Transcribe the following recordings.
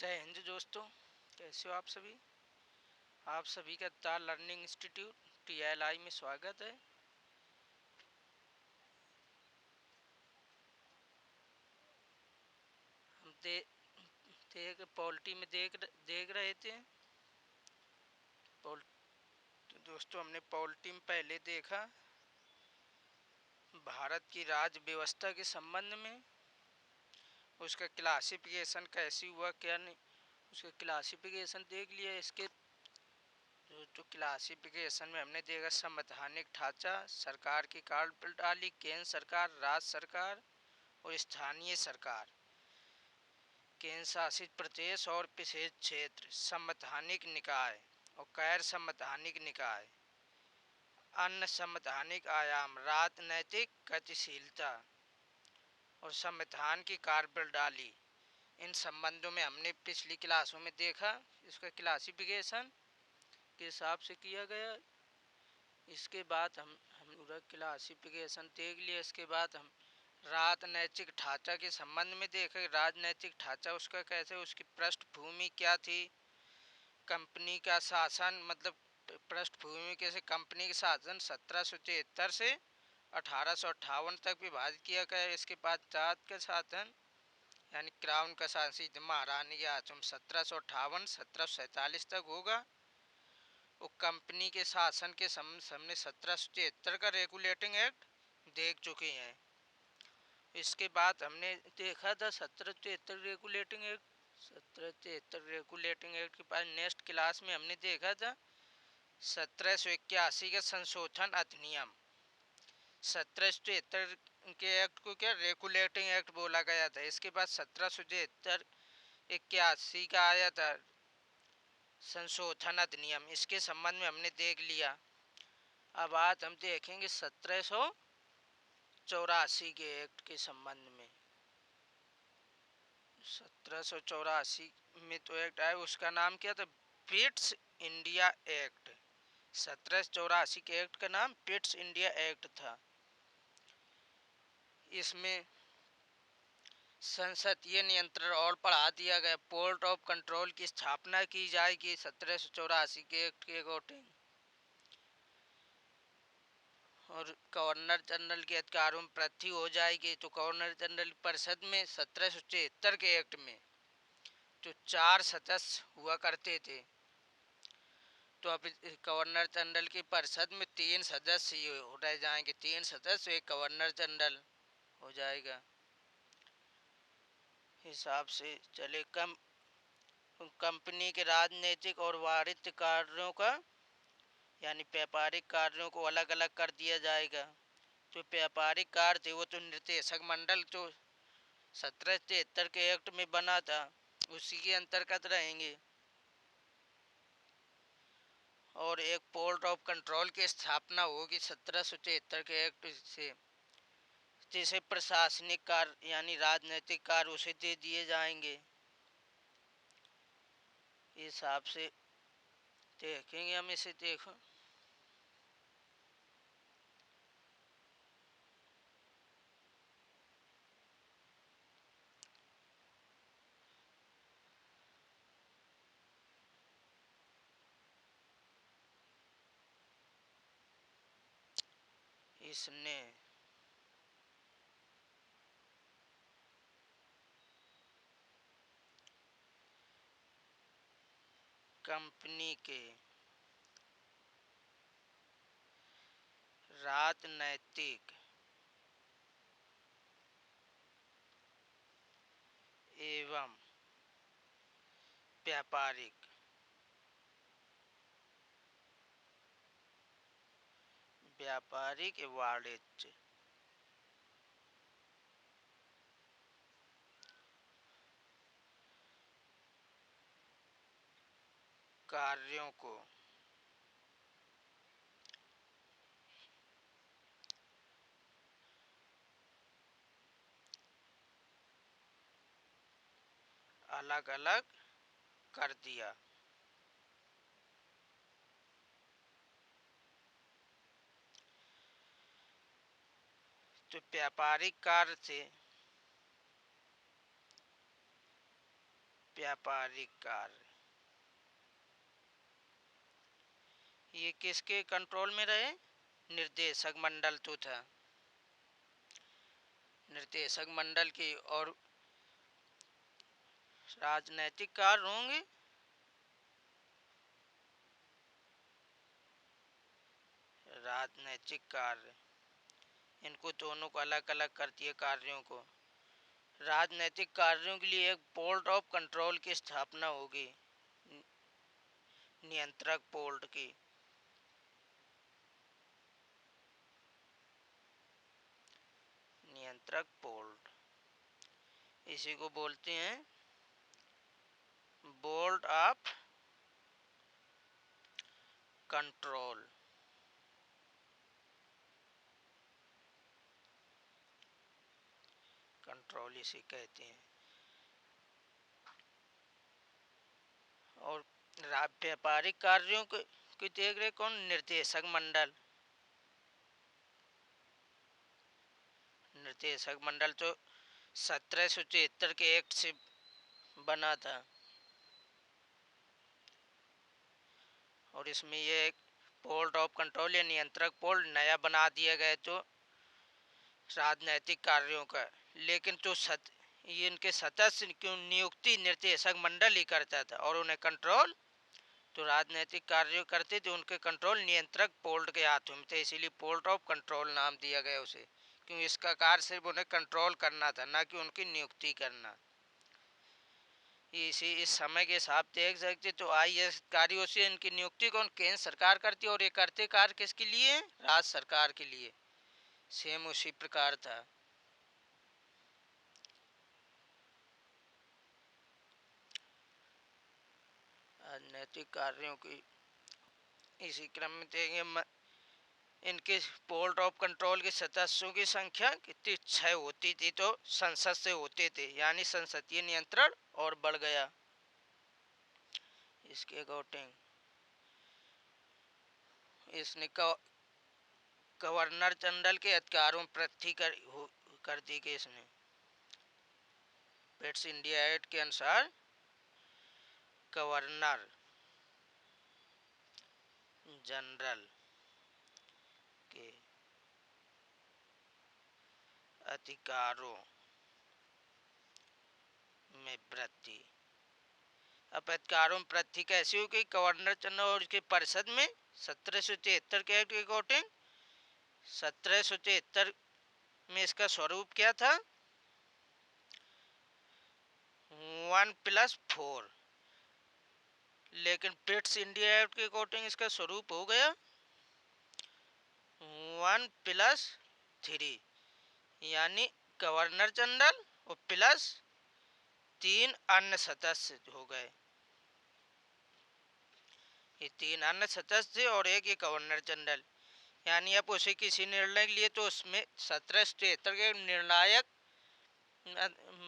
जय हिंद दोस्तों। कैसे हो आप सभी। आप सभी का द लर्निंग इंस्टीट्यूट TLI में स्वागत है। हम देख पॉलिटी में देख रहे थे। पॉल- तो दोस्तों हमने पॉलिटी में पहले देखा भारत की राज्य व्यवस्था के संबंध में, उसका क्लासिफिकेशन कैसी हुआ क्या नहीं, उसका क्लासिफिकेशन देख लिया। इसके जो क्लासिफिकेशन में हमने देखा संवैधानिक ढांचा, सरकार की कार्यप्रणाली, केंद्र सरकार, राज्य सरकार और स्थानीय सरकार, केंद्र शासित प्रदेश और विशेष क्षेत्र, संवैधानिक निकाय और गैर संवैधानिक निकाय, अन्य संवैधानिक आयाम, राजनैतिक गतिशीलता और संविधान की कार्यप्रणाली। इन संबंधों में हमने पिछली क्लासों में देखा। इसका क्लासिफिकेशन के हिसाब से किया गया। इसके बाद हम पूरा क्लासिफिकेशन देख लिया। इसके बाद हम राजनैतिक ढांचा के संबंध में देखे। राजनैतिक ढांचा उसका कैसे, उसकी पृष्ठभूमि क्या थी, कंपनी का शासन, मतलब पृष्ठभूमि कैसे, कंपनी का शासन 1773 से 1858 तक विभाजित किया गया। इसके बाद जात का शासन यानी क्राउन का शासन महारानी के आचम 1758 1747 तक होगा। वो कंपनी के शासन के सामने 1773 का रेगुलेटिंग एक्ट देख चुके हैं। इसके बाद हमने देखा था 1773 रेगुलेटिंग एक्ट। 1773 रेगुलेटिंग एक्ट के बाद नेक्स्ट क्लास में हमने देखा था 1781 का संशोधन अधिनियम। 1773 के एक्ट को क्या रेगुलेटिंग एक्ट बोला गया था। इसके बाद 1781 का आया था संशोधन अधिनियम। इसके संबंध में हमने देख लिया। अब आज हम देखेंगे 1784 के एक्ट के संबंध में। 1784 में तो एक्ट आया, उसका नाम क्या था, पिट्स इंडिया एक्ट। 1784 के एक्ट का नाम पिट्स इंडिया एक्ट था। इसमें संसदीय नियंत्रण और बढ़ा दिया गया। पोर्ट ऑफ कंट्रोल की स्थापना की जाएगी 1784 के एक्ट के अकॉर्डिंग। और गवर्नर जनरल के अधिकारों में वृद्धि हो जाएगी। तो गवर्नर जनरल परिषद में 1776 के एक्ट में जो 4 सदस्य हुआ करते थे, तो अब गवर्नर जनरल की परिषद में 3 सदस्य ही रह जाएंगे। 3 सदस्य, एक गवर्नर जनरल हो जाएगा। हिसाब से चले। कंपनी के राजनीतिक और वाणिज्य कार्यों का यानी व्यापारिक कार्यों को अलग अलग कर दिया जाएगा। जो व्यापारिक कार्य थे वो तो निर्देशक मंडल जो 1773 के एक्ट में बना था उसी के अंतर्गत रहेंगे। और एक पोर्ट ऑफ कंट्रोल की स्थापना होगी 1773 के एक्ट से, जिसे प्रशासनिक कार्य यानी राजनीतिक कार्य उसे दे दिए जाएंगे। इस हिसाब से देखेंगे हम इसे। देखो इसने कंपनी के राजनैतिक एवं व्यापारिक वाणिज्य कार्यों को अलग अलग कर दिया। तो व्यापारिक कार्य से व्यापारिक कार्य ये किसके कंट्रोल में रहे? निर्देशक मंडल तो था, निर्देशक मंडल की। और राजनैतिक कार्य होंगे राजनैतिक कार्य, इनको दोनों को अलग अलग कर दिए कार्यों को। राजनैतिक कार्यों के लिए एक बोर्ड ऑफ कंट्रोल की स्थापना होगी, नियंत्रक बोर्ड की। नियंत्रक बोर्ड, इसी को बोलते हैं बोर्ड ऑफ कंट्रोल। कंट्रोल इसे कहते हैं। और व्यापारिक कार्यों की देख रेख कौन? निर्देशक मंडल। निर्देशक मंडल तो 1773 के एक्ट से बना था, और इसमें ये बोर्ड ऑफ कंट्रोल या नियंत्रक बोर्ड नया बना दिया गया तो राजनैतिक कार्यों का। लेकिन तो ये इनके सदस्य की नियुक्ति निर्देशक मंडल ही करता था, और उन्हें कंट्रोल तो राजनीतिक कार्य करते थे, उनके कंट्रोल नियंत्रक बोर्ड के हाथों में थे, इसीलिए बोर्ड ऑफ कंट्रोल नाम दिया गया उसे, क्योंकि इसका कार्य सिर्फ उन्हें कंट्रोल करना था, ना कि उनकी नियुक्ति करना। इस समय के हिसाब देख सकते तो IAS अधिकारियों से इनकी नियुक्ति कौन? केंद्र सरकार करती, और ये करते कार्य किसके लिए? राज्य सरकार के लिए। सेम उसी प्रकार था। राजनीतिक कार्यों की इसी क्रम में देखेंगे। इनके बोर्ड ऑफ कंट्रोल के सदस्यों की संख्या कितनी? 6 होती थी, तो संसद से होते थे, यानी संसदीय नियंत्रण और बढ़ गया इसके अकॉर्डिंग। इसने गवर्नर जनरल के अधिकारों में वृद्धि कर दी गई। इसने पिट्स इंडिया एक्ट के अनुसार गवर्नर जनरल के अधिकारों में वृद्धि। अब अधिकारों में वृद्धि कैसी हो गई? गवर्नर जनरल और उसके परिषद में 1773 के एक्ट के अकॉर्डिंग 1773 में इसका स्वरूप क्या था? 1+4। लेकिन पिट्स इंडिया एक्ट के अकॉर्डिंग इसका स्वरूप हो गया 1+3, यानी गवर्नर जनरल और प्लस 3 अन्य सदस्य हो गए। ये 3 अन्य सदस्य और एक ये गवर्नर जनरल, यानी अब उसे किसी निर्णय के लिए तो उसमें 1773 के निर्णायक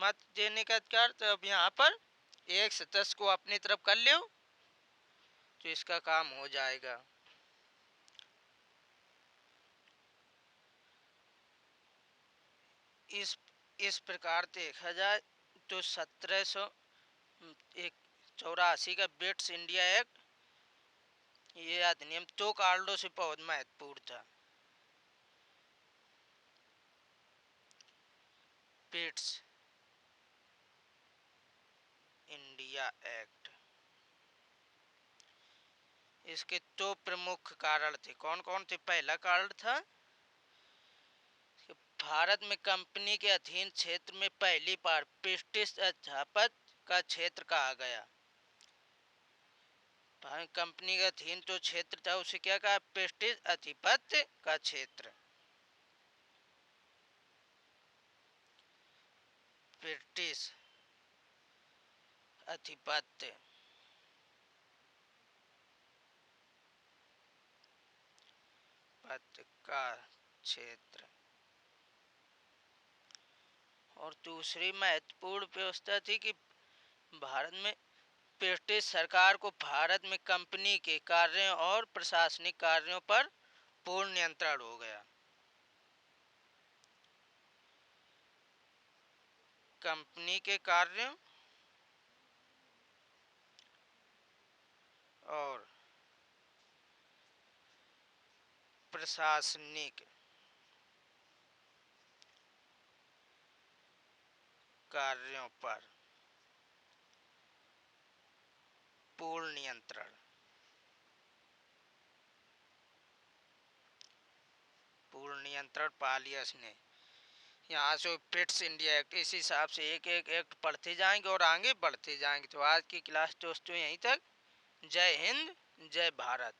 मत देने का अधिकार, तो अब यहाँ पर एक सदस्य को अपनी तरफ कर लो तो इसका काम हो जाएगा। इस प्रकार देखा जाए तो 1784 का पिट्स इंडिया एक्ट, ये अधिनियम तो कारणों से बहुत महत्वपूर्ण था। पिट्स इंडिया एक्ट, इसके दो प्रमुख कारण थे। कौन कौन थे? पहला कारण था कि भारत में कंपनी के अधीन क्षेत्र में पहली बार ब्रिटिश अध्यापक का क्षेत्र कहा गया। कंपनी का अधीन जो क्षेत्र था उसे क्या कहा? ब्रिटिश अधिपत्य का क्षेत्र। ब्रिटिश अधिपत्य पद का क्षेत्र। और दूसरी महत्वपूर्ण व्यवस्था थी कि भारत में ब्रिटिश सरकार को भारत में कंपनी के कार्यों और प्रशासनिक कार्यों पर पूर्ण नियंत्रण हो गया। कंपनी के कार्यों और प्रशासनिक कार्यों पर पूर्ण नियंत्रण पा लिया इसने। यहाँ से पिट्स इंडिया एक्ट, इस हिसाब से एक एक एक्ट पढ़ते जाएंगे और आगे बढ़ते जाएंगे। तो आज की क्लास दोस्तों यहीं तक। जय हिंद, जय भारत।